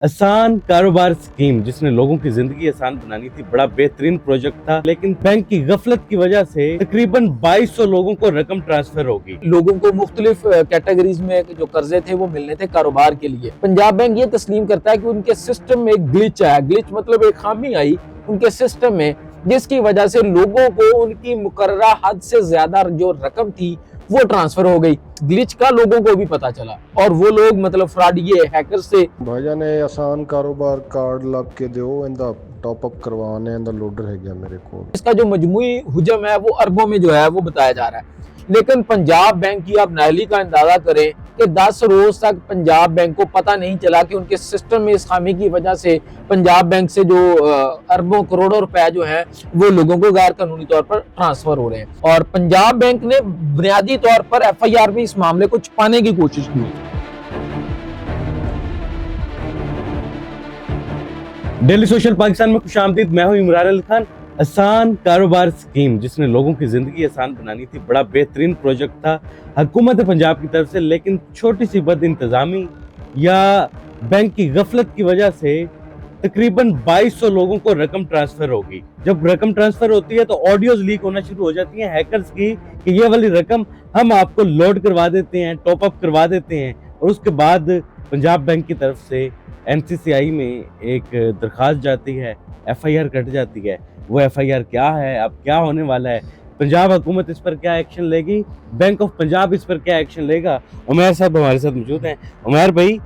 आसान कारोबार स्कीम जिसने लोगों की जिंदगी आसान बनानी थी, बड़ा बेहतरीन प्रोजेक्ट था। लेकिन बैंक की गफलत की वजह से तकरीबन 2200 लोगों को रकम ट्रांसफर होगी। लोगों को मुख्तलिफ कैटेगरीज में जो कर्जे थे वो मिलने थे कारोबार के लिए। पंजाब बैंक ये तस्लीम करता है कि उनके सिस्टम में एक ग्लिच आया। ग्लिच मतलब एक खामी आई उनके सिस्टम में, जिसकी वजह से लोगों को उनकी मुकर्ररा हद से ज्यादा जो रकम थी वो ट्रांसफर हो गई। ग्लिच का लोगों को भी पता चला और वो लोग मतलब फ्रॉडिये हैकर से भाईजान ने आसान कारोबार कार्ड लग के दो इंदा टॉप अप करवाने इंदा लोडर है गया मेरे को। इसका जो मजमुई हुजम है वो अरबों में जो है वो बताया जा रहा है। लेकिन पंजाब बैंक की आप नाअहली का अंदाजा करें कि 10 रोज तक पंजाब बैंक को पता नहीं चला कि उनके सिस्टम में इस खामी की वजह से पंजाब बैंक से जो अरबों करोड़ों रुपए जो है वो लोगों को गैर कानूनी तौर पर ट्रांसफर हो रहे हैं। और पंजाब बैंक ने बुनियादी तौर पर FIR में इस मामले को छुपाने की कोशिश की। डेली सोशल पाकिस्तान में खुशामदीद। मैं हूं इमरान अली खान। आसान कारोबार स्कीम जिसने लोगों की जिंदगी आसान बनानी थी, बड़ा बेहतरीन प्रोजेक्ट था हुकूमत पंजाब की तरफ से। लेकिन छोटी सी बद इंतजामी या बैंक की गफलत की वजह से तकरीबन 2200 लोगों को रकम ट्रांसफर होगी। जब रकम ट्रांसफर होती है तो ऑडियोज लीक होना शुरू हो जाती हैं हैकर्स की कि ये वाली रकम हम आपको लोड करवा देते हैं, टॉप अप करवा देते हैं। और उसके बाद पंजाब बैंक की तरफ से NCCI में एक दरखास्त जाती है, FIR कट जाती है। वो FIR क्या है, अब क्या होने वाला है, पंजाब हुकूमत इस पर क्या एक्शन लेगी, बैंक ऑफ पंजाब इस पर क्या एक्शन लेगा। उमैर साहब हमारे साथ मौजूद हैं। उमैर भाई,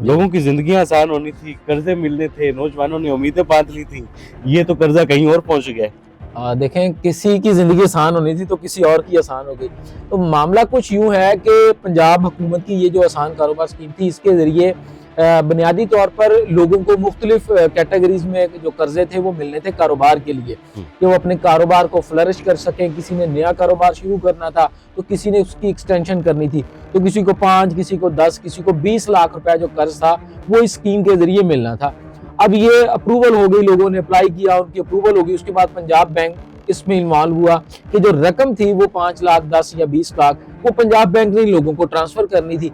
लोगों की जिंदगी आसान होनी थी, कर्जे मिलने थे, नौजवानों ने उम्मीदें बांध ली थी, ये तो कर्जा कहीं और पहुंच गया। देखें, किसी की जिंदगी आसान होनी थी तो किसी और की आसान हो गई। तो मामला कुछ यूं है कि पंजाब हुकूमत की ये जो आसान कारोबार स्कीम थी, इसके जरिए बुनियादी तौर पर लोगों को मुख्तलिफ कैटेगरीज में जो कर्जे थे वो मिलने थे कारोबार के लिए, कि वो अपने कारोबार को फ्लरिश कर सकें। किसी ने नया कारोबार शुरू करना था तो किसी ने उसकी एक्सटेंशन करनी थी, तो किसी को 5, किसी को 10, किसी को 20 लाख रुपए जो कर्ज था वो इस स्कीम के जरिए मिलना था। अब ये अप्रूवल हो गई, लोगों ने अप्लाई किया, उनकी अप्रूवल हो गई। उसके बाद पंजाब बैंक इसमें इन्वॉल्व हुआ कि जो रकम थी वो 5 लाख, 10 या 20 लाख वो पंजाब बैंक ने लोगों को ट्रांसफर करनी थी।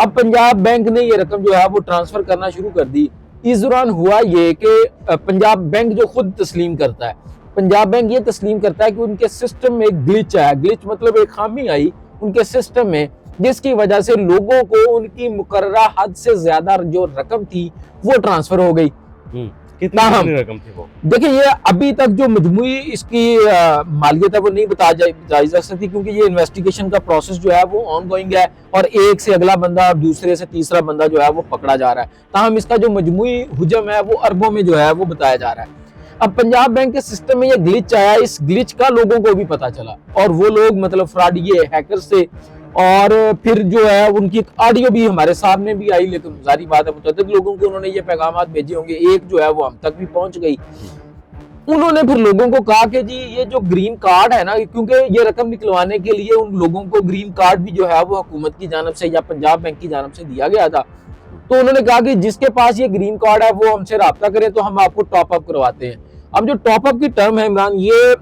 अब पंजाब बैंक ने ये रकम जो है वो ट्रांसफर करना शुरू कर दी। इस दौरान हुआ ये कि पंजाब बैंक जो खुद तस्लीम करता है, पंजाब बैंक ये तस्लीम करता है कि उनके सिस्टम में एक ग्लिच आया। ग्लिच मतलब एक खामी आई उनके सिस्टम में, जिसकी वजह से लोगों को उनकी मुकर्ररा हद से ज्यादा जो रकम थी वो ट्रांसफर हो गई। कितनी रकम थी वो? देखिए, ये अभी तक जो मजमूई इसकी मालियत है वो नहीं बताई जा सकती, क्योंकि ये इन्वेस्टिगेशन का प्रोसेस जो है वो ऑनगोइंग है और एक से अगला बंदा, दूसरे से तीसरा बंदा जो है वो पकड़ा जा रहा है। ताहम इसका जो मजमूई हुजम है वो अरबों में जो है वो बताया जा रहा है। अब पंजाब बैंक के सिस्टम में ये ग्लिच आया, इस ग्लिच का लोगों को भी पता चला और वो लोग मतलब फ्रॉडिये हैकर से, और फिर जो है उनकी एक ऑडियो भी हमारे सामने भी आई। लेकिन जारी बात है मुतअद्दिद लोगों को उन्होंने ये पैगाम भेजे होंगे, एक जो है वो हम तक भी पहुंच गई। उन्होंने फिर लोगों को कहा कि जी ये जो ग्रीन कार्ड है ना, क्योंकि ये रकम निकलवाने के लिए उन लोगों को ग्रीन कार्ड भी जो है वो हुकूमत की जानिब से या पंजाब बैंक की जानिब से दिया गया था। तो उन्होंने कहा कि जिसके पास ये ग्रीन कार्ड है वो हमसे राब्ता करे तो हम आपको टॉप अप करवाते हैं। अब जो टॉप अप की टर्म है इमरान, ये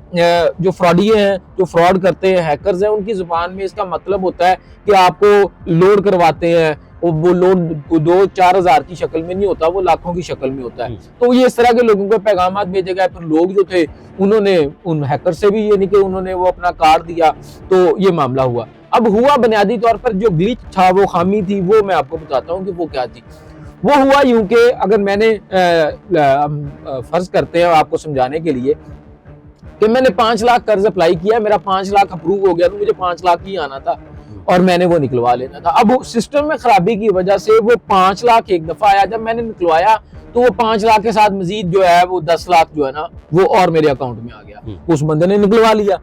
जो फ्रॉडिये हैं, जो फ्रॉड करते हैं, हैकर्स हैं, उनकी जुबान में इसका मतलब होता है कि आपको लोड करवाते हैं। वो लोड 2-4 हज़ार की शक्ल में नहीं होता, वो लाखों की शक्ल में होता है। तो ये इस तरह के लोगों को पैगाम भेजे गए। फिर लोग जो थे उन्होंने उन हैकर से भी ये नहीं कि उन्होंने वो अपना कार्ड दिया, तो ये मामला हुआ। अब हुआ बुनियादी तौर पर जो ग्लिच था, वो खामी थी, वो मैं आपको बताता हूँ कि वो क्या थी। वो हुआ यूं कि अगर मैंने फर्ज करते हैं आपको समझाने के लिए कि मैंने 5 लाख कर्ज अप्लाई किया, मेरा 5 लाख अप्रूव हो गया, तो मुझे 5 लाख ही आना था और मैंने वो निकलवा लेना था। अब सिस्टम में खराबी की वजह से वो 5 लाख एक दफा आया, जब मैंने निकलवाया तो वो 5 लाख के साथ मजीद जो है वो 10 लाख जो है ना वो और मेरे अकाउंट में आ गया। उस बंदे ने निकलवा लिया।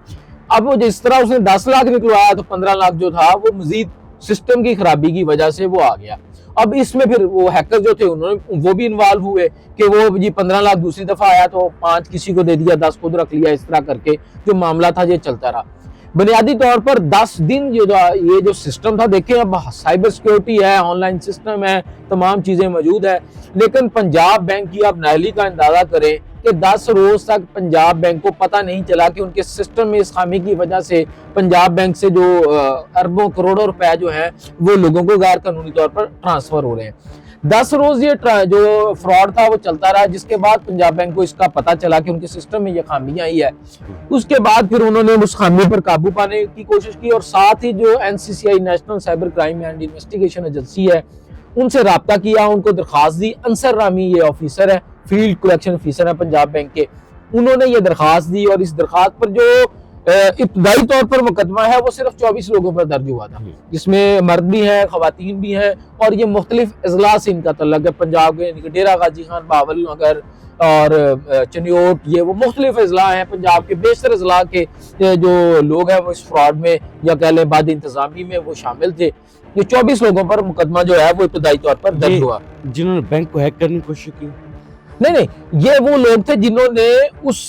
अब वो जिस तरह उसने 10 लाख निकलवाया तो 15 लाख जो था वो मजीद सिस्टम की खराबी की वजह से वो आ गया। अब इसमें फिर वो हैकर जो थे उन्होंने वो भी इन्वॉल्व हुए कि वो जी 15 लाख दूसरी दफा आया तो 5 किसी को दे दिया, 10 खुद रख लिया। इस तरह करके जो मामला था ये चलता रहा। बुनियादी तौर पर 10 दिन ये जो सिस्टम था, देखें अब साइबर सिक्योरिटी है, ऑनलाइन सिस्टम है, तमाम चीजें मौजूद है। लेकिन पंजाब बैंक की आप नाअहली का अंदाजा करें कि 10 रोज तक पंजाब बैंक को पता नहीं चला कि उनके सिस्टम में इस खामी की वजह से पंजाब बैंक से जो अरबों करोड़ों रुपए जो है वो लोगों को गैर कानूनी तौर पर ट्रांसफर हो रहे हैं। 10 रोज ये जो फ्रॉड था वो चलता रहा, जिसके बाद पंजाब बैंक को इसका पता चला कि उनके सिस्टम में ये खामियां आई है। उसके बाद फिर उन्होंने उस खामी पर काबू पाने की कोशिश की और साथ ही जो NCCI national cyber crime and investigation agency है उनसे राब्ता किया, उनको दरखास्त दी। अंसर रामी ये ऑफिसर है, फील्ड कलेक्शन ऑफिसर है पंजाब बैंक के, उन्होंने ये दरखास्त दी और इस दरखास्त पर जो इब्तदाई तौर पर मुकदमा है वो सिर्फ 24 लोगों पर दर्ज हुआ था, जिसमें मर्द भी हैं, खवातीन भी हैं और ये मुख्तलिफ अजला से इनका तल्लक है। पंजाब के डेरा गाजी खान, बावल नगर और चनियोट, ये वो मुख्तलिफ अजला हैं पंजाब के। बेशतर अजला के जो लोग हैं वो इस फ्रॉड में या कह लें बाद इंतजामी में वो शामिल थे। ये 24 लोगों पर मुकदमा जो है वो इब्तदाई तौर पर दर्ज हुआ। जिन्होंने बैंक को हैक करने की कोशिश की? नहीं, ये वो लोग थे जिन्होंने उस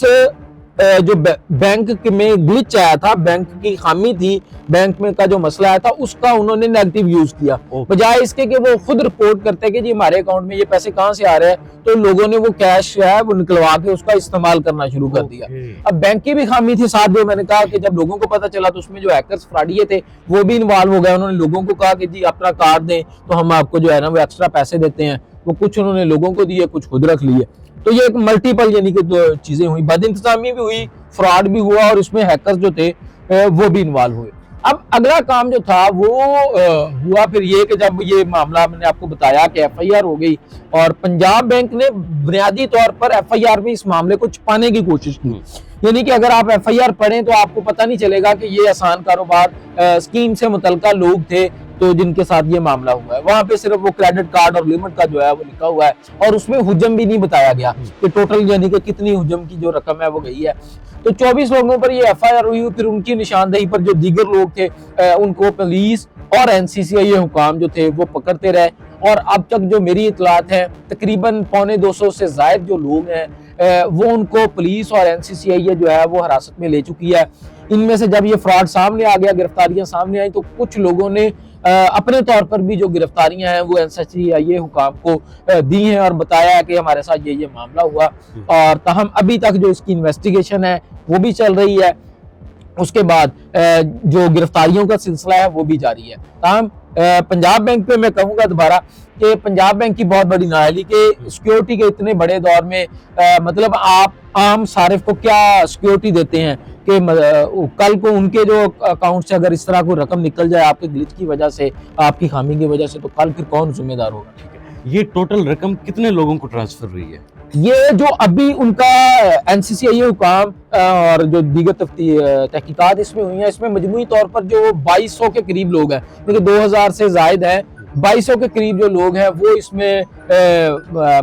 जो बैंक में ग्लिच आया था, बैंक की खामी थी, बैंक में का जो मसला आया था उसका उन्होंने नेगेटिव यूज किया, बजाय इसके कि वो खुद रिपोर्ट करते कि जी हमारे अकाउंट में ये पैसे कहां से आ रहे हैं, तो लोगों ने वो कैश है वो निकलवा के उसका इस्तेमाल करना शुरू कर दिया। अब बैंक की भी खामी थी साथ, जो मैंने कहा कि जब लोगों को पता चला तो उसमें जो हैकर्स फ्रॉडिये थे वो भी इन्वॉल्व हो गए। उन्होंने लोगों को कहा कि जी अपना कार्ड दें तो हम आपको जो है ना वो एक्स्ट्रा पैसे देते हैं, वो कुछ उन्होंने लोगों को दिए, कुछ खुद रख लिए। तो ये एक मल्टीपल यानी कि दो चीजें हुई, बदइंतजामी भी हुई, फ्रॉड भी हुआ और इसमें हैकर्स जो थे वो भी इन्वॉल्व हुए। अब अगला काम जो था वो हुआ फिर ये कि जब ये मामला मैंने आपको बताया कि FIR हो गई और पंजाब बैंक ने बुनियादी तौर पर FIR में इस मामले को छुपाने की कोशिश की। यानी कि अगर आप FIR पढ़ें तो आपको पता नहीं चलेगा कि ये आसान कारोबार स्कीम से मुतल्लिका लोग थे तो जिनके साथ ये मामला हुआ है। वहां पे सिर्फ वो क्रेडिट कार्ड और लिमिट का जो है वो लिखा हुआ है और उसमें हुजम भी नहीं बताया गया कि टोटल यानी कि कितनी हुजम की जो रकम है वो गई है। तो 24 लोगों पर ये FIR हुई, फिर उनकी निशानदेही पर जो दीगर लोग थे उनको पुलिस और NCCI हुकाम जो थे वो पकड़ते रहे और अब तक जो मेरी इतलात है तकरीबन 250 से ज्यादा जो लोग हैं वो उनको पुलिस और NCCI जो है वो हिरासत में ले चुकी है। इनमें से जब ये फ्रॉड सामने आ गया, गिरफ्तारियां सामने आई, तो कुछ लोगों ने अपने तौर पर भी जो गिरफ्तारियां हैं वो NCCI हुकाम को दी हैं और बताया है कि हमारे साथ ये मामला हुआ और ताहम अभी तक जो इसकी इन्वेस्टिगेशन है वो भी चल रही है। उसके बाद जो गिरफ्तारियों का सिलसिला है वो भी जारी है। ताहम पंजाब बैंक पे मैं कहूँगा दोबारा कि पंजाब बैंक की बहुत बड़ी नाअहली कि सिक्योरिटी के इतने बड़े दौर में मतलब आप आम सारिफ को क्या सिक्योरिटी देते हैं कि कल को उनके जो अकाउंट से अगर इस तरह को रकम निकल जाए आपके ग्लिच की वजह से, आपकी खामी की वजह से, तो कल फिर कौन जिम्मेदार होगा? ये टोटल रकम कितने लोगों को ट्रांसफर हुई है? ये जो अभी उनका NCCI हुकाम और जो दीगर तहकीकात इसमें हुई हैं, इसमें मजमूई तौर पर जो 2200 के करीब लोग हैं, क्योंकि 2000 से जायद हैं, 2200 के करीब जो लोग हैं वो इसमें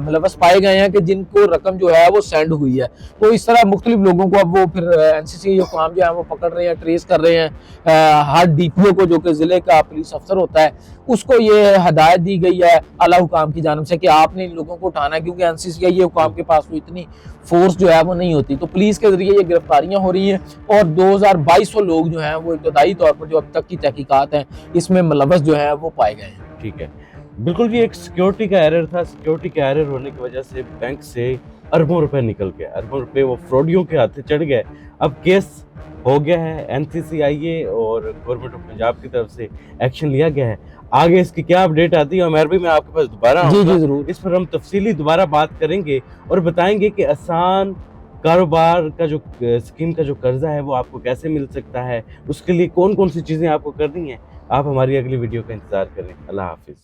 मुलव्वस पाए गए हैं कि जिनको रकम जो है वो सेंड हुई है। तो इस तरह मुख्तलिफ लोगों को अब वो फिर NCCI हुकाम जो है वो पकड़ रहे हैं, ट्रेस कर रहे हैं। हर DPO को जो कि ज़िले का पुलिस अफसर होता है उसको ये हदायत दी गई है आला हुकाम की जानिब से कि आपने इन लोगों को उठाना है, क्योंकि NCCI हुकाम के पास वो इतनी फोर्स जो है वो नहीं होती। तो पुलिस के जरिए ये गिरफ्तारियां हो रही हैं और 2200 लोग जो हैं वो इब्तदाई तौर पर जो अब तक की तहकीकात हैं इसमें मुलव्वस जो है वो पाए गए हैं। ठीक है, बिल्कुल भी एक सिक्योरिटी का एरर था। सिक्योरिटी का एरर होने की वजह से बैंक से अरबों रुपए निकल गए, अरबों रुपए वो फ्रॉडियों के हाथे चढ़ गए। अब केस हो गया है, NCCI और गवर्नमेंट ऑफ पंजाब की तरफ से एक्शन लिया गया है। आगे इसकी क्या अपडेट आती है उमर भाई, मैं आपके पास दोबारा आऊंगा। जी जरूर, इस पर हम तफसीली दोबारा बात करेंगे और बताएंगे कि आसान कारोबार का जो स्कीम का जो कर्जा है वो आपको कैसे मिल सकता है, उसके लिए कौन कौन सी चीजें आपको करनी है। आप हमारी अगली वीडियो का इंतजार करें। अल्लाह हाफिज।